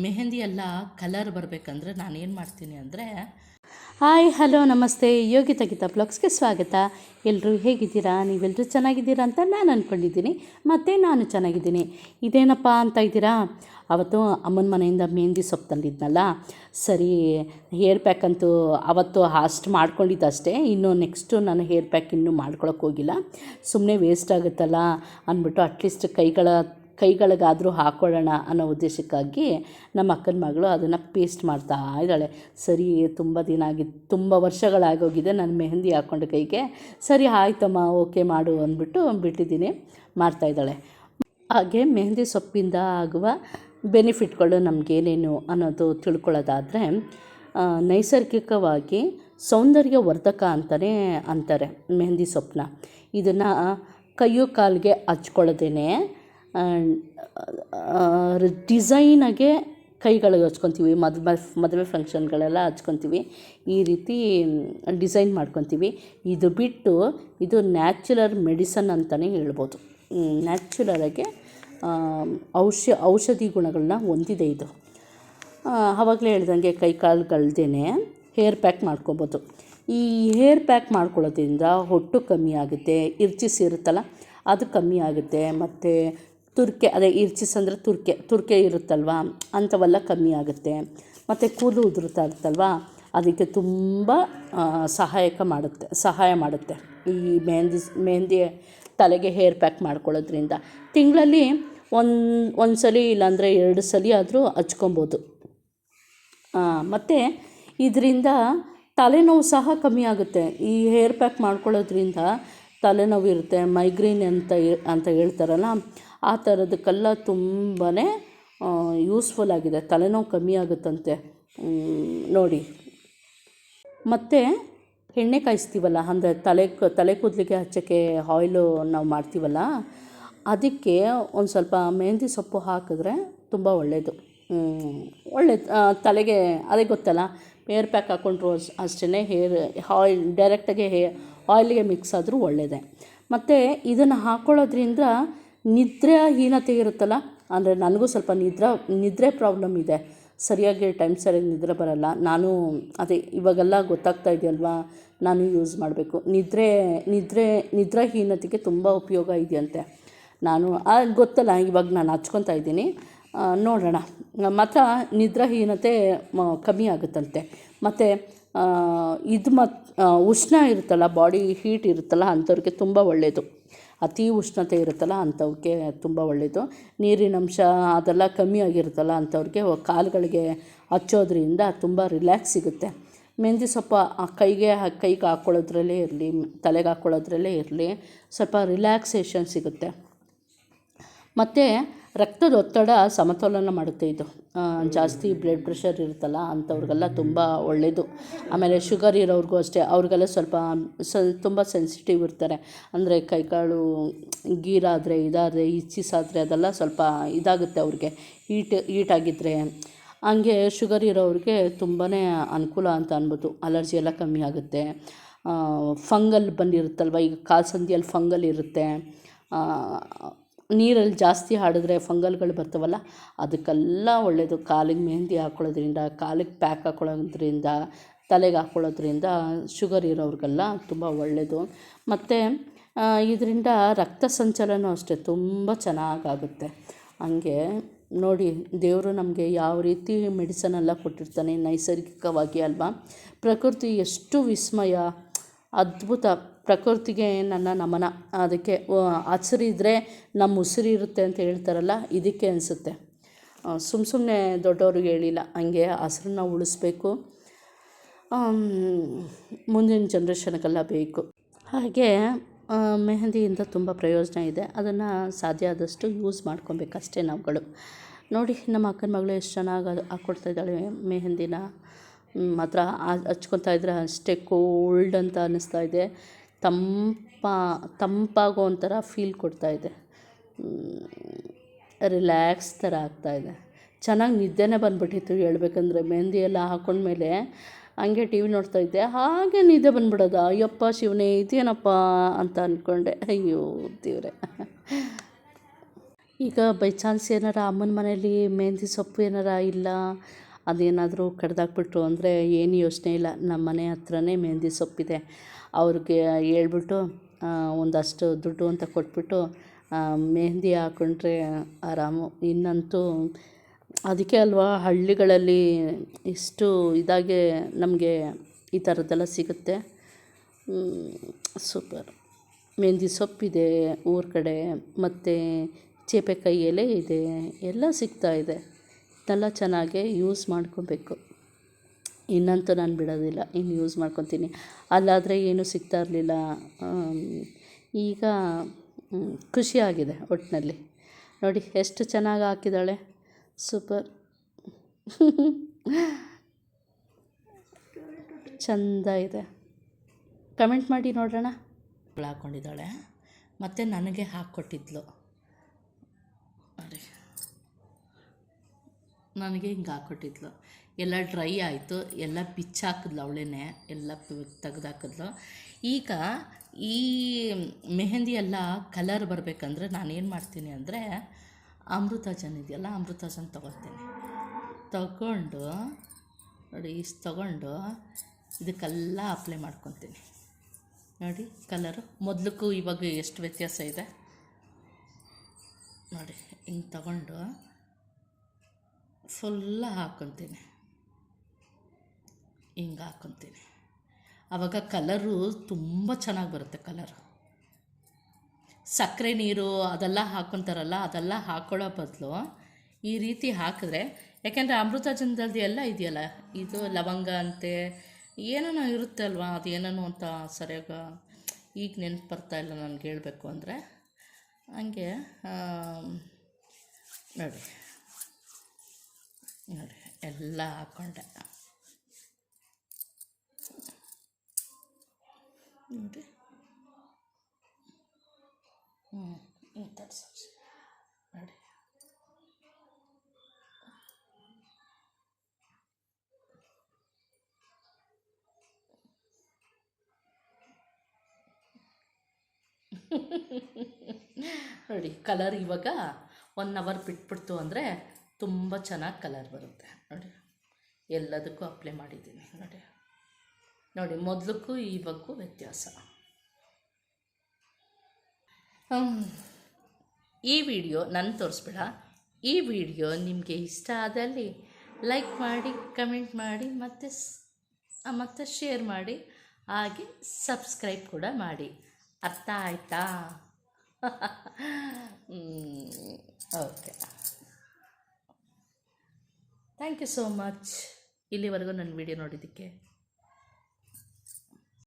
ಮೆಹಂದಿ ಎಲ್ಲ ಕಲರ್ ಬರಬೇಕಂದ್ರೆ ನಾನೇನು ಮಾಡ್ತೀನಿ ಅಂದರೆ, ಹಾಯ್ ಹಲೋ ನಮಸ್ತೆ, ಯೋಗಿತಾ ಗೀತಾ ಬ್ಲಾಗ್ಸ್ಗೆ ಸ್ವಾಗತ. ಎಲ್ಲರೂ ಹೇಗಿದ್ದೀರಾ? ನೀವೆಲ್ಲರೂ ಚೆನ್ನಾಗಿದ್ದೀರಾ ಅಂತ ನಾನು ಅಂದ್ಕೊಂಡಿದ್ದೀನಿ. ಮತ್ತು ನಾನು ಚೆನ್ನಾಗಿದ್ದೀನಿ. ಇದೇನಪ್ಪ ಅಂತ ಇದ್ದೀರಾ? ಅವತ್ತು ಅಮ್ಮನ ಮನೆಯಿಂದ ಮೆಹಂದಿ ಸೊಪ್ಪು ತಂದಿದ್ನಲ್ಲ, ಸರಿ ಹೇರ್ ಪ್ಯಾಕ್ ಅಂತೂ ಅವತ್ತು ಅಷ್ಟು ಮಾಡ್ಕೊಂಡಿದ್ದಷ್ಟೇ. ಇನ್ನು ನೆಕ್ಸ್ಟು ನಾನು ಹೇರ್ ಪ್ಯಾಕ್ ಇನ್ನೂ ಮಾಡ್ಕೊಳಕ್ಕೆ ಹೋಗಿಲ್ಲ. ಸುಮ್ಮನೆ ವೇಸ್ಟ್ ಆಗುತ್ತಲ್ಲ ಅಂದ್ಬಿಟ್ಟು ಅಟ್ಲೀಸ್ಟ್ ಕೈಗಳಿಗಾದರೂ ಹಾಕ್ಕೊಳ್ಳೋಣ ಅನ್ನೋ ಉದ್ದೇಶಕ್ಕಾಗಿ ನಮ್ಮ ಅಕ್ಕನ ಮಗಳು ಅದನ್ನು ಪೇಸ್ಟ್ ಮಾಡ್ತಾ ಇದ್ದಾಳೆ. ಸರಿ, ತುಂಬ ವರ್ಷಗಳಾಗೋಗಿದೆ ನಾನು ಮೆಹಂದಿ ಹಾಕ್ಕೊಂಡು ಕೈಗೆ. ಸರಿ ಆಯ್ತಮ್ಮ, ಓಕೆ ಮಾಡು ಅಂದ್ಬಿಟ್ಟು ಬಿಟ್ಟಿದ್ದೀನಿ. ಮಾಡ್ತಾಯಿದ್ದಾಳೆ. ಹಾಗೆ ಮೆಹಂದಿ ಸೊಪ್ಪಿಂದ ಆಗುವ ಬೆನಿಫಿಟ್ಗಳು ನಮಗೇನೇನು ಅನ್ನೋದು ತಿಳ್ಕೊಳ್ಳೋದಾದರೆ, ನೈಸರ್ಗಿಕವಾಗಿ ಸೌಂದರ್ಯವರ್ಧಕ ಅಂತಲೇ ಅಂತಾರೆ ಮೆಹಂದಿ ಸೊಪ್ಪನ್ನ. ಇದನ್ನು ಕೈಯು ಕಾಲಿಗೆ ಹಚ್ಕೊಳ್ಳೋದೇನೆ ಡಿಸೈನಾಗೆ ಕೈಗಳಿಗೆ ಹಚ್ಕೊತೀವಿ. ಮದುವೆ ಫಂಕ್ಷನ್ಗಳೆಲ್ಲ ಹಚ್ಕೊತೀವಿ. ಈ ರೀತಿ ಡಿಸೈನ್ ಮಾಡ್ಕೊತೀವಿ. ಇದು ಬಿಟ್ಟು ಇದು ನ್ಯಾಚುರಲ್ ಮೆಡಿಸನ್ ಅಂತಲೇ ಹೇಳ್ಬೋದು. ನ್ಯಾಚುರಲಾಗೆ ಔಷಧಿ ಗುಣಗಳನ್ನ ಹೊಂದಿದೆ ಇದು. ಆವಾಗಲೇ ಹೇಳ್ದಂಗೆ ಕೈ ಕಾಲುಗಳ್ದೇ ಹೇರ್ ಪ್ಯಾಕ್ ಮಾಡ್ಕೊಬೋದು. ಈ ಹೇರ್ ಪ್ಯಾಕ್ ಮಾಡ್ಕೊಳ್ಳೋದ್ರಿಂದ ಹೊಟ್ಟು ಕಮ್ಮಿ ಆಗುತ್ತೆ, ಇರ್ಚಿಸ್ ಇರುತ್ತಲ್ಲ ಅದು ಕಮ್ಮಿ ಆಗುತ್ತೆ. ಮತ್ತು ತುರ್ಕೆ, ಅದೇ ಇರ್ಚಿಸ್ ಅಂದರೆ ತುರ್ಕೆ ಇರುತ್ತಲ್ವ, ಅಂಥವೆಲ್ಲ ಕಮ್ಮಿ ಆಗುತ್ತೆ. ಮತ್ತು ಕೂದಲು ಉದುರುತ್ತಾ ಇರುತ್ತಲ್ವ, ಅದಕ್ಕೆ ತುಂಬ ಸಹಾಯ ಮಾಡುತ್ತೆ ಈ ಮೆಹಂದಿ ತಲೆಗೆ ಹೇರ್ ಪ್ಯಾಕ್ ಮಾಡ್ಕೊಳ್ಳೋದ್ರಿಂದ. ತಿಂಗಳಲ್ಲಿ ಒಂದು ಸಲ ಇಲ್ಲಾಂದರೆ 2 ಸಲ ಆದರೂ ಹಚ್ಕೊಬೋದು. ಮತ್ತು ಇದರಿಂದ ತಲೆನೋವು ಸಹ ಕಮ್ಮಿ ಆಗುತ್ತೆ. ಈ ಹೇರ್ ಪ್ಯಾಕ್ ಮಾಡ್ಕೊಳ್ಳೋದ್ರಿಂದ ತಲೆನೋವು ಇರುತ್ತೆ, ಮೈಗ್ರೇನ್ ಅಂತ ಹೇಳ್ತಾರಲ್ಲ, ಆ ಥರದಕ್ಕೆಲ್ಲ ತುಂಬಾ ಯೂಸ್ಫುಲ್ ಆಗಿದೆ. ತಲೆನೋವು ಕಮ್ಮಿ ಆಗುತ್ತಂತೆ ನೋಡಿ. ಮತ್ತು ಎಣ್ಣೆ ಕಾಯಿಸ್ತೀವಲ್ಲ, ಅಂದರೆ ತಲೆ ಕೂದಲಿಗೆ ಹಚ್ಚೋಕ್ಕೆ ಆಯಿಲು ನಾವು ಮಾಡ್ತೀವಲ್ಲ, ಅದಕ್ಕೆ ಒಂದು ಸ್ವಲ್ಪ ಮೆಹಂದಿ ಸೊಪ್ಪು ಹಾಕಿದ್ರೆ ತುಂಬ ಒಳ್ಳೆಯದು. ತಲೆಗೆ ಅದೇ ಗೊತ್ತಲ್ಲ, ಹೇರ್ ಪ್ಯಾಕ್ ಹಾಕ್ಕೊಂಡ್ರು ಅಷ್ಟೇ, ಆಯಿಲ್ ಡೈರೆಕ್ಟಾಗಿ ಆಯಿಲಿಗೆ ಮಿಕ್ಸ್ ಆದರೂ ಒಳ್ಳೆಯದೇ. ಮತ್ತು ಇದನ್ನು ಹಾಕ್ಕೊಳ್ಳೋದ್ರಿಂದ ನಿದ್ರಾಹೀನತೆ ಇರುತ್ತಲ್ಲ, ಅಂದರೆ ನನಗೂ ಸ್ವಲ್ಪ ನಿದ್ರೆ ಪ್ರಾಬ್ಲಮ್ ಇದೆ. ಸರಿಯಾಗಿ ಸರಿಯಾಗಿ ನಿದ್ರೆ ಬರೋಲ್ಲ. ನಾನು ಅದೇ ಇವಾಗೆಲ್ಲ ಗೊತ್ತಾಗ್ತಾ ಇದೆಯಲ್ವಾ, ನಾನು ಯೂಸ್ ಮಾಡಬೇಕು. ನಿದ್ರಾಹೀನತೆಗೆ ತುಂಬ ಉಪಯೋಗ ಇದೆಯಂತೆ. ನಾನು ಗೊತ್ತಲ್ಲ, ಇವಾಗ ನಾನು ಹಚ್ಕೊತಾ ಇದ್ದೀನಿ, ನೋಡೋಣ. ಮಾತ್ರ ನಿದ್ರಾಹೀನತೆ ಕಮ್ಮಿ ಆಗುತ್ತಂತೆ. ಮತ್ತು ಉಷ್ಣ ಇರುತ್ತಲ್ಲ, ಬಾಡಿ ಹೀಟ್ ಇರುತ್ತಲ್ಲ, ಅಂಥವ್ರಿಗೆ ತುಂಬ ಒಳ್ಳೆಯದು. ಅತಿ ಉಷ್ಣತೆ ಇರುತ್ತಲ್ಲ ಅಂಥವ್ರಿಗೆ ತುಂಬ ಒಳ್ಳೆಯದು. ನೀರಿನಂಶ ಅದೆಲ್ಲ ಕಮ್ಮಿ ಆಗಿರುತ್ತಲ್ಲ ಅಂಥವ್ರಿಗೆ ಕಾಲುಗಳಿಗೆ ಹಚ್ಚೋದ್ರಿಂದ ತುಂಬ ರಿಲ್ಯಾಕ್ಸ್ ಸಿಗುತ್ತೆ. ಮೆಹಂದಿ ಸೊಪ್ಪು ಕೈಗೆ ಹಾಕ್ಕೊಳ್ಳೋದ್ರಲ್ಲೇ ಇರಲಿ, ತಲೆಗೆ ಹಾಕ್ಕೊಳ್ಳೋದ್ರಲ್ಲೇ ಇರಲಿ, ಸ್ವಲ್ಪ ರಿಲ್ಯಾಕ್ಸೇಷನ್ ಸಿಗುತ್ತೆ. ಮತ್ತು ರಕ್ತದೊತ್ತಡ ಸಮತೋಲನ ಮಾಡುತ್ತೆ ಇದು. ಜಾಸ್ತಿ ಬ್ಲಡ್ ಪ್ರೆಷರ್ ಇರುತ್ತಲ್ಲ ಅಂಥವ್ರಿಗೆಲ್ಲ ತುಂಬ ಒಳ್ಳೆಯದು. ಆಮೇಲೆ ಶುಗರ್ ಇರೋರಿಗೂ ಅಷ್ಟೇ, ಅವ್ರಿಗೆಲ್ಲ ಸ್ವಲ್ಪ ತುಂಬ ಸೆನ್ಸಿಟಿವ್ ಇರ್ತಾರೆ. ಅಂದರೆ ಕೈಕಾಲು ಗೀರಾದರೆ ಇಚ್ಚಿಸಾದರೆ ಅದೆಲ್ಲ ಸ್ವಲ್ಪ ಇದಾಗುತ್ತೆ ಅವ್ರಿಗೆ, ಹೀಟಾಗಿದ್ದರೆ. ಹಂಗೆ ಶುಗರ್ ಇರೋರಿಗೆ ತುಂಬಾ ಅನುಕೂಲ ಅಂತ ಅನ್ಬೋದು. ಅಲರ್ಜಿ ಎಲ್ಲ ಕಮ್ಮಿ ಆಗುತ್ತೆ. ಫಂಗಲ್ ಬಂದಿರುತ್ತಲ್ವ, ಈಗ ಕಾಲು ಸಂದಿಯಲ್ಲಿ ಫಂಗಲ್ ಇರುತ್ತೆ, ನೀರಲ್ಲಿ ಜಾಸ್ತಿ ಆಡಿದ್ರೆ ಫಂಗಲ್ಗಳು ಬರ್ತಾವಲ್ಲ, ಅದಕ್ಕೆಲ್ಲ ಒಳ್ಳೆಯದು. ಕಾಲಿಗೆ ಮೆಹಂದಿ ಹಾಕ್ಕೊಳ್ಳೋದ್ರಿಂದ, ಕಾಲಿಗೆ ಪ್ಯಾಕ್ ಹಾಕ್ಕೊಳ್ಳೋದ್ರಿಂದ, ತಲೆಗೆ ಹಾಕ್ಕೊಳ್ಳೋದ್ರಿಂದ ಶುಗರ್ ಇರೋರಿಗೆಲ್ಲ ತುಂಬ ಒಳ್ಳೆಯದು. ಮತ್ತು ಇದರಿಂದ ರಕ್ತ ಸಂಚಲನ ಅಷ್ಟೇ ತುಂಬ ಚೆನ್ನಾಗಾಗುತ್ತೆ. ಹಂಗೆ ನೋಡಿ, ದೇವರು ನಮಗೆ ಯಾವ ರೀತಿ ಮೆಡಿಸನೆಲ್ಲ ಕೊಟ್ಟಿರ್ತಾನೆ ನೈಸರ್ಗಿಕವಾಗಿ ಅಲ್ವಾ. ಪ್ರಕೃತಿ ಎಷ್ಟು ವಿಸ್ಮಯ, ಅದ್ಭುತ. ಪ್ರಕೃತಿಗೆ ನನ್ನ ನಮನ. ಅದಕ್ಕೆ ಹಸಿರಿದ್ರೆ ನಮ್ಮ ಉಸಿರು ಇರುತ್ತೆ ಅಂತ ಹೇಳ್ತಾರಲ್ಲ, ಇದಕ್ಕೆ ಅನಿಸುತ್ತೆ. ಸುಮ್ಮನೆ ದೊಡ್ಡವ್ರಿಗೆ ಹೇಳಿಲ್ಲ, ಹಂಗೆ ಹಸಿರನ್ನ ಉಳಿಸ್ಬೇಕು, ಮುಂದಿನ ಜನ್ರೇಷನ್ಗೆಲ್ಲ ಬೇಕು. ಹಾಗೆ ಮೆಹಂದಿಯಿಂದ ತುಂಬ ಪ್ರಯೋಜನ ಇದೆ. ಅದನ್ನು ಸಾಧ್ಯ ಆದಷ್ಟು ಯೂಸ್ ಮಾಡ್ಕೊಬೇಕಷ್ಟೇ ನಾವುಗಳು. ನೋಡಿ, ನಮ್ಮ ಅಕ್ಕನ ಮಗಳು ಎಷ್ಟು ಚೆನ್ನಾಗಿ ಹಾಕ್ಕೊಡ್ತಾಯಿದ್ದಾಳೆ ಮೆಹಂದಿನ. ಮಾತ್ರ ಹಚ್ಕೊತಾ ಇದ್ರೆ ಅಷ್ಟೇ ಕೋಲ್ಡ್ ಅಂತ ಅನ್ನಿಸ್ತಾ ಇದೆ. ತಂಪಾಗೋ ಒಂಥರ ಫೀಲ್ ಕೊಡ್ತಾಯಿದೆ. ರಿಲ್ಯಾಕ್ಸ್ ಥರ ಆಗ್ತಾಯಿದೆ. ಚೆನ್ನಾಗಿ ನಿದ್ದೆನೇ ಬಂದುಬಿಟ್ಟಿತ್ತು ಹೇಳ್ಬೇಕಂದ್ರೆ. ಮೆಹಂದಿ ಎಲ್ಲ ಹಾಕ್ಕೊಂಡ್ಮೇಲೆ ಹಂಗೆ ಟಿ ವಿ ನೋಡ್ತಾ ಇದ್ದೆ, ಹಾಗೆ ನಿದ್ದೆ ಬಂದುಬಿಡೋದು. ಅಯ್ಯಪ್ಪ ಶಿವನೇ, ಇದೇನಪ್ಪ ಅಂತ ಅಂದ್ಕೊಂಡೆ. ಅಯ್ಯೋ ದೇವ್ರೆ. ಈಗ ಬೈ ಚಾನ್ಸ್ ಏನಾರ ಅಮ್ಮನ ಮನೇಲಿ ಮೆಹಂದಿ ಸೊಪ್ಪು ಏನಾರ ಇಲ್ಲ, ಅದೇನಾದರೂ ಕಡ್ದಾಕ್ಬಿಟ್ರು ಅಂದರೆ ಏನು ಯೋಚನೆ ಇಲ್ಲ, ನಮ್ಮ ಮನೆ ಹತ್ರನೇ ಮೆಹಂದಿ ಸೊಪ್ಪಿದೆ. ಅವ್ರಿಗೆ ಹೇಳ್ಬಿಟ್ಟು ಒಂದಷ್ಟು ದುಡ್ಡು ಅಂತ ಕೊಟ್ಬಿಟ್ಟು ಮೆಹಂದಿ ಹಾಕ್ಕೊಂಡ್ರೆ ಆರಾಮು. ಇನ್ನಂತೂ ಅದಕ್ಕೆ ಅಲ್ವಾ ಹಳ್ಳಿಗಳಲ್ಲಿ ಇಷ್ಟು ಇದಾಗೆ ನಮಗೆ ಈ ಥರದ್ದೆಲ್ಲ ಸಿಗುತ್ತೆ. ಸೂಪರ್. ಮೆಹಂದಿ ಸೊಪ್ಪಿದೆ ಊರ ಕಡೆ, ಮತ್ತು ಚೇಪೆಕಾಯಿ ಎಲೆ ಇದೆ, ಎಲ್ಲ ಸಿಗ್ತಾ ಇದೆ. ಇದನ್ನೆಲ್ಲ ಚೆನ್ನಾಗೆ ಯೂಸ್ ಮಾಡ್ಕೊಬೇಕು. ಇನ್ನಂತೂ ನಾನು ಬಿಡೋದಿಲ್ಲ, ಇನ್ನು ಯೂಸ್ ಮಾಡ್ಕೊತೀನಿ. ಅಲ್ಲಾದರೆ ಏನೂ ಸಿಗ್ತಾ ಇರಲಿಲ್ಲ. ಈಗ ಖುಷಿಯಾಗಿದೆ ಒಟ್ಟಿನಲ್ಲಿ. ನೋಡಿ ಎಷ್ಟು ಚೆನ್ನಾಗಿ ಹಾಕಿದ್ದಾಳೆ, ಸೂಪರ್. ಚೆಂದ ಇದೆ. ಕಮೆಂಟ್ ಮಾಡಿ ನೋಡೋಣ. ಹಾಕ್ಕೊಂಡಿದ್ದಾಳೆ ಮತ್ತು ನನಗೆ ಹಾಕ್ಕೊಟ್ಟಿದ್ಲು ನೋಡಿ, ನನಗೆ ಹಿಂಗೆ ಹಾಕ್ಕೊಟ್ಟಿದ್ಲು. ಎಲ್ಲ ಡ್ರೈ ಆಯಿತು, ಎಲ್ಲ ಬಿಚ್ಚಾಕಿದ್ಲು ಅವಳೇನೆ, ಎಲ್ಲ ತೆಗ್ದಾಕಿದ್ಲು. ಈಗ ಈ ಮೆಹಂದಿ ಎಲ್ಲ ಕಲರ್ ಬರಬೇಕಂದ್ರೆ ನಾನೇನು ಮಾಡ್ತೀನಿ ಅಂದರೆ ಅಮೃತಾಜನ್ ಇದೆಯಲ್ಲ, ಅಮೃತಾಜನ್ ತಗೊಂಡು ನೋಡಿ, ಇಷ್ಟು ತಗೊಂಡು ಇದಕ್ಕೆಲ್ಲ ಅಪ್ಲೈ ಮಾಡ್ಕೊತೀನಿ. ನೋಡಿ ಕಲರು ಮೊದಲಕ್ಕೂ ಇವಾಗ ಎಷ್ಟು ವ್ಯತ್ಯಾಸ ಇದೆ ನೋಡಿ. ಹಿಂಗೆ ತಗೊಂಡು ಫುಲ್ಲ ಹಾಕ್ಕೊತೀನಿ, ಹಿಂಗೆ ಹಾಕ್ಕೊತೀನಿ. ಆವಾಗ ಕಲರು ತುಂಬ ಚೆನ್ನಾಗಿ ಬರುತ್ತೆ. ಕಲರು ಸಕ್ಕರೆ ನೀರು ಅದೆಲ್ಲ ಹಾಕ್ಕೊತಾರಲ್ಲ, ಅದೆಲ್ಲ ಹಾಕ್ಕೊಳ್ಳೋ ಬದಲು ಈ ರೀತಿ ಹಾಕಿದ್ರೆ, ಯಾಕೆಂದರೆ ಅಮೃತಾಜನದಲ್ಲಿ ಎಲ್ಲ ಇದೆಯಲ್ಲ, ಇದು ಲವಂಗ ಅಂತೆ ಏನೇನೋ ಇರುತ್ತೆ ಅಲ್ವಾ, ಅದು ಏನೇನೋ ಅಂತ ಸರಿಯಾಗಿ ಈಗ ನೆನಪು ಬರ್ತಾಯಿಲ್ಲ ನನಗೆ ಹೇಳಬೇಕು ಅಂದರೆ. ಹಂಗೆ ನೋಡಿ ನೋಡಿ ಎಲ್ಲ ಹಾಕ್ಕೊಂಡೆ ನೋಡಿ. ಇಂಥ ನೋಡಿ, ನೋಡಿ ಕಲರ್ ಇವಾಗ 1 ಅವರ್ ಬಿಟ್ಬಿಡ್ತು ಅಂದರೆ ತುಂಬ ಚೆನ್ನಾಗಿ ಕಲರ್ ಬರುತ್ತೆ. ನೋಡಿ ಎಲ್ಲದಕ್ಕೂ ಅಪ್ಲೈ ಮಾಡಿದ್ದೀನಿ ನೋಡಿ. ನೋಡಿ ಮೊದಲಕ್ಕೂ ಇವಾಗೂ ವ್ಯತ್ಯಾಸ. ಈ ವಿಡಿಯೋ ನನ್ನ ತೋರಿಸ್ಬೇಡ. ಈ ವಿಡಿಯೋ ನಿಮಗೆ ಇಷ್ಟ ಆದಲ್ಲಿ ಲೈಕ್ ಮಾಡಿ, ಕಮೆಂಟ್ ಮಾಡಿ, ಮತ್ತು ಶೇರ್ ಮಾಡಿ, ಹಾಗೆ ಸಬ್ಸ್ಕ್ರೈಬ್ ಕೂಡ ಮಾಡಿ. ಅರ್ಥ ಆಯ್ತಾ? Okay, thank you so much ಇಲ್ಲಿವರೆಗೂ ನನ್ನ ವಿಡಿಯೋ ನೋಡಿದ್ದಕ್ಕೆ.